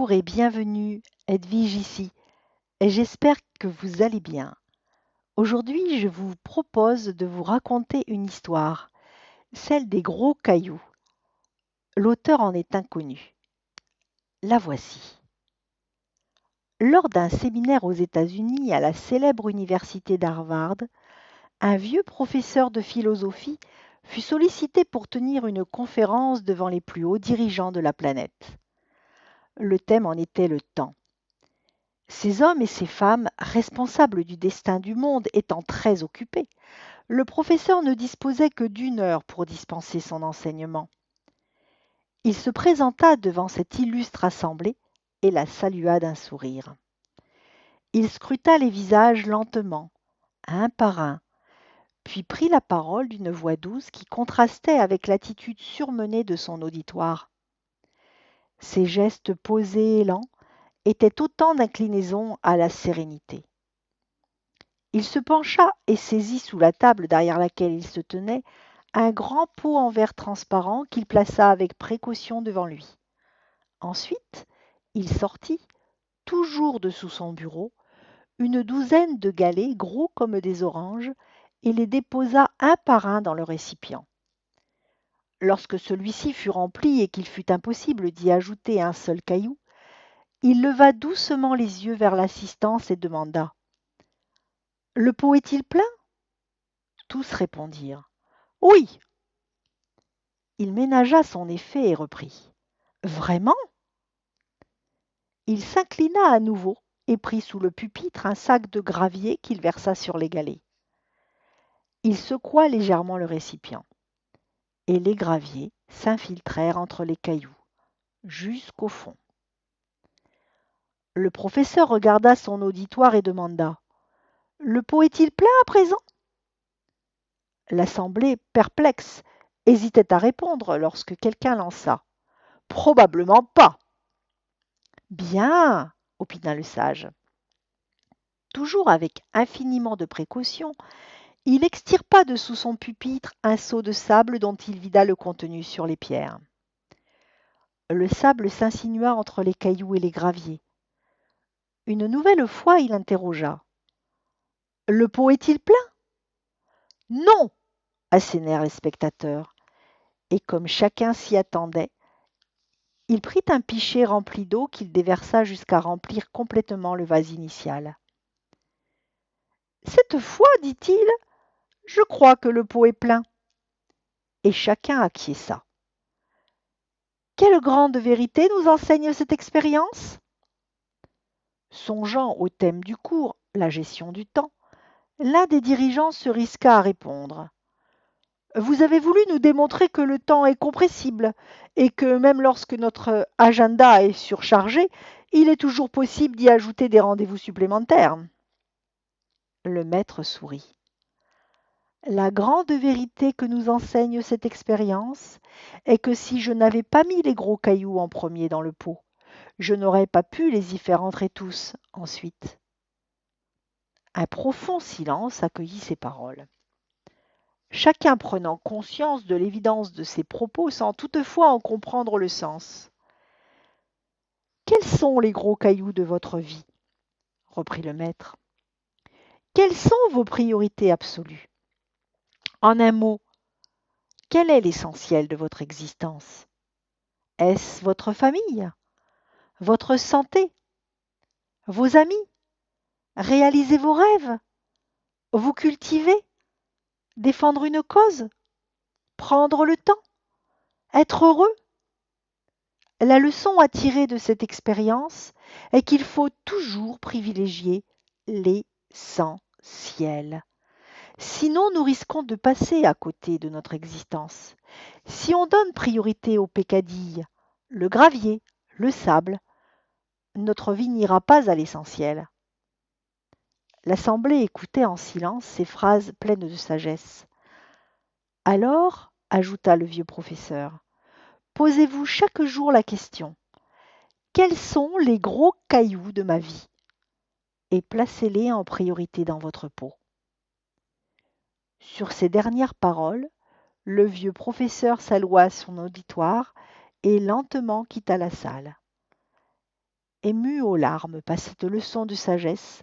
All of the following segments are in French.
Bonjour et bienvenue, Edwige ici, et j'espère que vous allez bien. Aujourd'hui, je vous propose de vous raconter une histoire, celle des gros cailloux. L'auteur en est inconnu. La voici. Lors d'un séminaire aux États-Unis à la célèbre université d'Harvard, un vieux professeur de philosophie fut sollicité pour tenir une conférence devant les plus hauts dirigeants de la planète. Le thème en était le temps. Ces hommes et ces femmes, responsables du destin du monde, étant très occupés, le professeur ne disposait que d'1 heure pour dispenser son enseignement. Il se présenta devant cette illustre assemblée et la salua d'un sourire. Il scruta les visages lentement, un par un, puis prit la parole d'une voix douce qui contrastait avec l'attitude surmenée de son auditoire. Ses gestes posés et lents étaient autant d'inclinaison à la sérénité. Il se pencha et saisit sous la table derrière laquelle il se tenait un grand pot en verre transparent qu'il plaça avec précaution devant lui. Ensuite, il sortit, toujours dessous son bureau, une douzaine de galets gros comme des oranges et les déposa un par un dans le récipient. Lorsque celui-ci fut rempli et qu'il fut impossible d'y ajouter un seul caillou, il leva doucement les yeux vers l'assistance et demanda : « Le pot est-il plein ? » Tous répondirent : « Oui. » Il ménagea son effet et reprit : « Vraiment ? » Il s'inclina à nouveau et prit sous le pupitre un sac de gravier qu'il versa sur les galets. Il secoua légèrement le récipient, et les graviers s'infiltrèrent entre les cailloux, jusqu'au fond. Le professeur regarda son auditoire et demanda : « Le pot est-il plein à présent ? » L'assemblée, perplexe, hésitait à répondre lorsque quelqu'un lança : « Probablement pas. » « Bien, » opina le sage. Toujours avec infiniment de précaution, il extirpa de sous son pupitre un seau de sable dont il vida le contenu sur les pierres. Le sable s'insinua entre les cailloux et les graviers. Une nouvelle fois, il interrogea : « Le pot est-il plein ? » « Non !» assénèrent les spectateurs, et comme chacun s'y attendait, il prit un pichet rempli d'eau qu'il déversa jusqu'à remplir complètement le vase initial. « Cette fois, dit-il, je crois que le pot est plein. » Et chacun acquiesça. Quelle grande vérité nous enseigne cette expérience ? Songeant au thème du cours, la gestion du temps, l'un des dirigeants se risqua à répondre : « Vous avez voulu nous démontrer que le temps est compressible et que même lorsque notre agenda est surchargé, il est toujours possible d'y ajouter des rendez-vous supplémentaires. » Le maître sourit. La grande vérité que nous enseigne cette expérience est que si je n'avais pas mis les gros cailloux en premier dans le pot, je n'aurais pas pu les y faire entrer tous ensuite. Un profond silence accueillit ces paroles. Chacun prenant conscience de l'évidence de ses propos sans toutefois en comprendre le sens. « Quels sont les gros cailloux de votre vie ? » reprit le maître. « Quelles sont vos priorités absolues ? En un mot, quel est l'essentiel de votre existence ? Est-ce votre famille ? Votre santé ? Vos amis ? Réaliser vos rêves ? Vous cultiver ? Défendre une cause ? Prendre le temps ? Être heureux ? La leçon à tirer de cette expérience est qu'il faut toujours privilégier l'essentiel. Sinon, nous risquons de passer à côté de notre existence. Si on donne priorité aux peccadilles, le gravier, le sable, notre vie n'ira pas à l'essentiel. L'assemblée écoutait en silence ces phrases pleines de sagesse. Alors, ajouta le vieux professeur, posez-vous chaque jour la question : quels sont les gros cailloux de ma vie ? Et placez-les en priorité dans votre pot. Sur ces dernières paroles, le vieux professeur salua son auditoire et lentement quitta la salle. ému aux larmes par cette leçon de sagesse,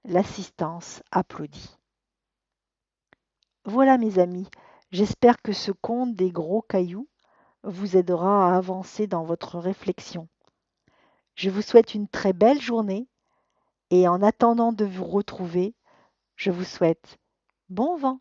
l'assistance applaudit. Voilà mes amis, j'espère que ce conte des gros cailloux vous aidera à avancer dans votre réflexion. Je vous souhaite une très belle journée et en attendant de vous retrouver, je vous souhaite bon vent.